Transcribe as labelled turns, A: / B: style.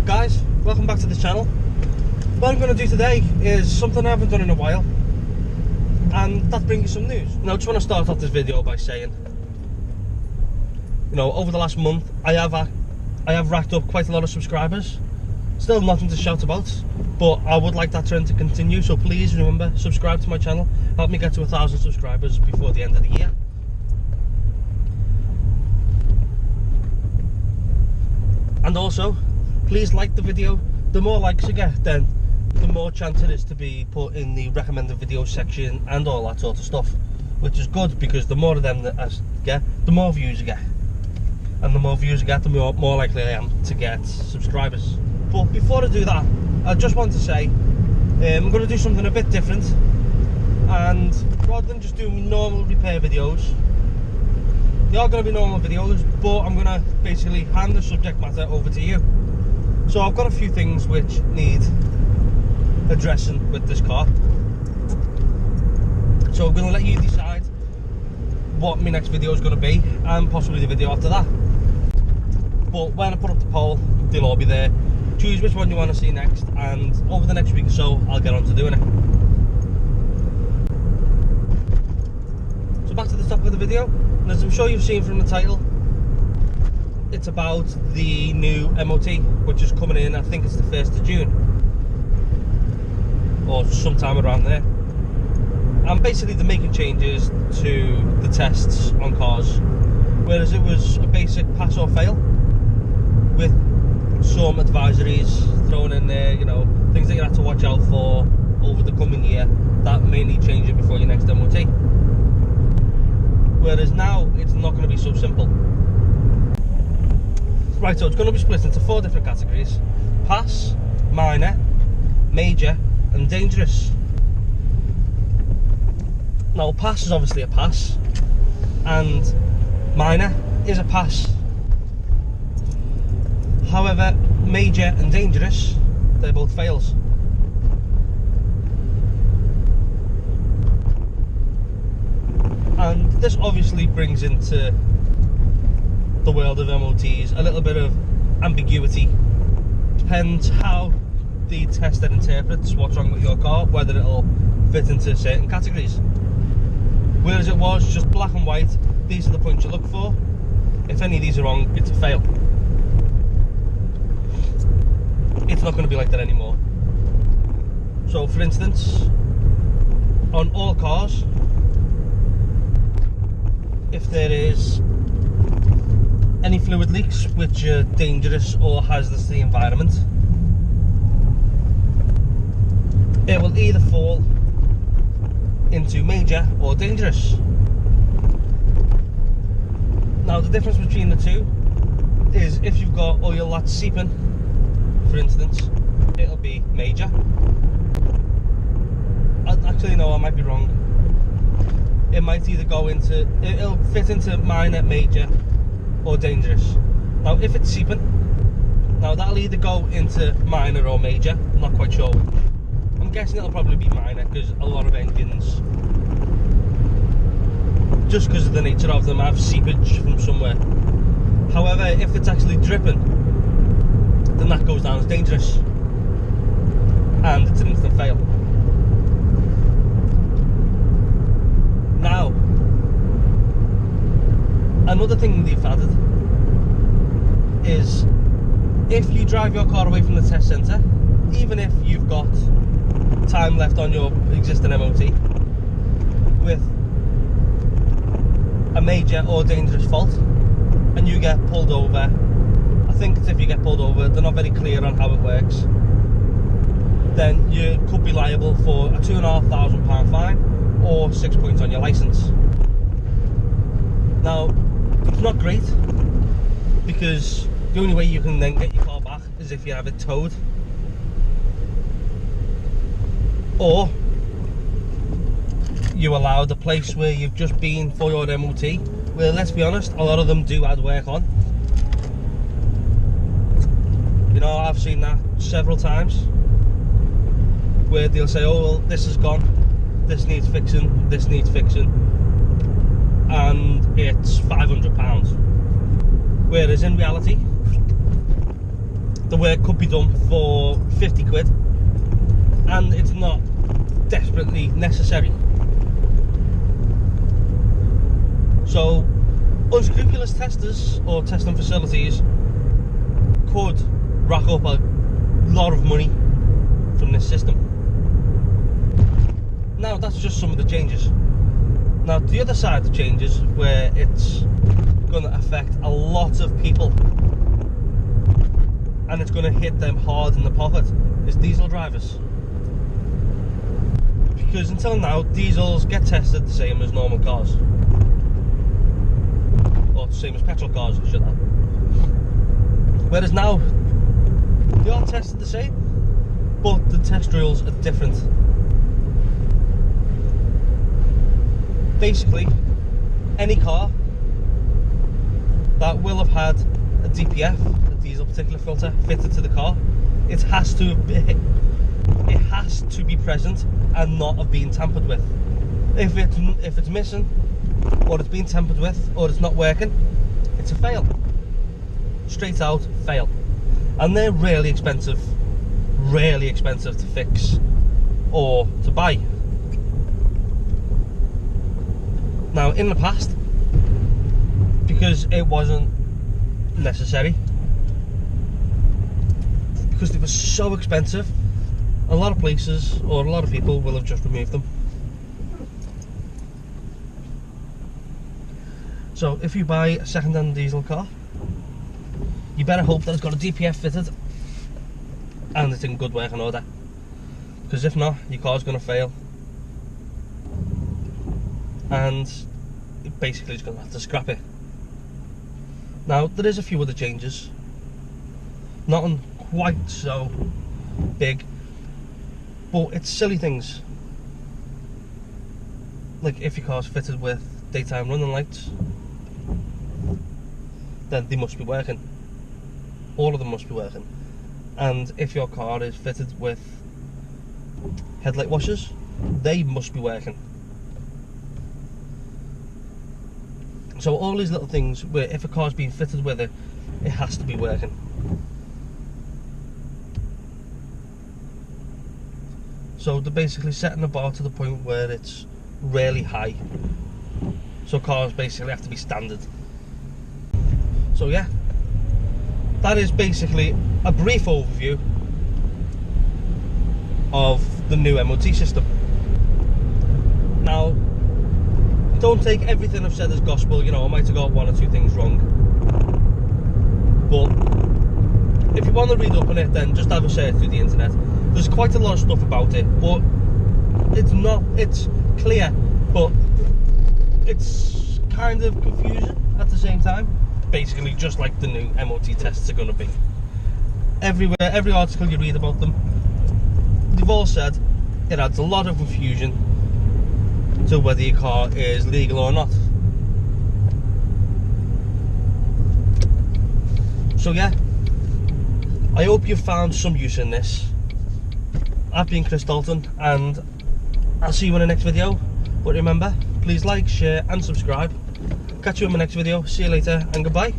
A: up guys, welcome back to the channel. What I'm going to do today is something I haven't done in a while, and that brings you some news. Now I just want to start off this video by saying, you know, over the last month I have racked up quite a lot of subscribers. Still nothing to shout about, but I would like that trend to continue, so please remember, subscribe to my channel, help me get to 1,000 subscribers before the end of the year. And also, please like the video. The more likes you get, then the more chance it is to be put in the recommended videos section and all that sort of stuff, which is good because the more of them that I get, the more views you get, and the more views you get, the more likely I am to get subscribers. But before I do that, I just want to say I'm going to do something a bit different, and rather than just doing normal repair videos, they are going to be normal videos, but I'm going to basically hand the subject matter over to you. So I've got a few things which need addressing with this car, so I'm going to let you decide what my next video is going to be, and possibly the video after that. But when I put up the poll, they'll all be there. Choose which one you want to see next, and over the next week or so I'll get on to doing it. So back to the topic of the video, and as I'm sure you've seen from the title, it's about the new MOT, which is coming in, I think it's the 1st of June or sometime around there. And basically they're making changes to the tests on cars, whereas it was a basic pass or fail with some advisories thrown in there, you know, things that you have to watch out for over the coming year that may need changing before your next MOT. Whereas now it's not going to be so simple. Right, so it's going to be split into 4 different categories: pass, minor, major and dangerous. Now pass is obviously a pass, and minor is a pass. However, major and dangerous, they're both fails. And this obviously brings into the world of MOTs a little bit of ambiguity. Depends how the tester interprets what's wrong with your car, whether it'll fit into certain categories. Whereas it was just black and white, these are the points you look for. If any of these are wrong, it's a fail. It's not going to be like that anymore. So for instance, on all cars, if there is any fluid leaks which are dangerous or hazardous to the environment, it will either fall into major or dangerous. Now the difference between the two is if you've got oil that's seeping, for instance, it'll be major. Actually no, I might be wrong. It might either go into, it'll fit into minor, major or dangerous. Now if it's seeping, now that'll either go into minor or major, I'm not quite sure. I'm guessing it'll probably be minor because a lot of engines, just because of the nature of them, have seepage from somewhere. However, if it's actually dripping, then that goes down as dangerous, and it's an instant fail. Now, another thing they've added is if you drive your car away from the test centre, even if you've got time left on your existing MOT with a major or dangerous fault, and you get pulled over, I think it's if you get pulled over, they're not very clear on how it works, then you could be liable for a £2,500 fine or 6 points on your licence. Now, it's not great because the only way you can then get your car back is if you have it towed, or you allow the place where you've just been for your MOT, where, let's be honest, a lot of them do add work on. You know, I've seen that several times where they'll say, oh well, this is gone, this needs fixing, this needs fixing, and it's £500. Whereas in reality, the work could be done for 50 quid and it's not desperately necessary. So unscrupulous testers or testing facilities could rack up a lot of money from this system. Now that's just some of the changes. Now the other side of the changes, where it's going to affect a lot of people and it's going to hit them hard in the pocket, is diesel drivers. Because until now, diesels get tested the same as normal cars, or the same as petrol cars, should I? Whereas now they are tested the same, but the test rules are different. Basically, any car that will have had a DPF, a diesel particulate filter, fitted to the car, it has to be present and not have been tampered with. If it's missing, or it's been tampered with, or it's not working, it's a fail. Straight out fail. And they're really expensive to fix or to buy. Now in the past, because it wasn't necessary, because they were so expensive, a lot of places or a lot of people will have just removed them. So if you buy a second-hand diesel car, you better hope that it's got a DPF fitted and it's in good working order, because if not, your car's going to fail and it basically is going to have to scrap it. Now there is a few other changes, nothing quite so big, but it's silly things. Like if your car's fitted with daytime running lights, then they must be working. All of them must be working. And if your car is fitted with headlight washers, they must be working. So all these little things where if a car's been fitted with it, it has to be working. So they're basically setting the bar to the point where it's really high. So cars basically have to be standard. So yeah, that is basically a brief overview of the new MOT system. Now, don't take everything I've said as gospel, you know, I might have got one or two things wrong. But if you want to read up on it, then just have a search through the internet. There's quite a lot of stuff about it, but it's clear, but it's kind of confusing at the same time. Basically just like the new MOT tests are going to be. Everywhere, every article you read about them, they've all said it adds a lot of confusion to whether your car is legal or not. So yeah, I hope you found some use in this. I've been Chris Dalton and I'll see you in the next video. But remember, please like, share and subscribe. Catch you in my next video. See you later and goodbye.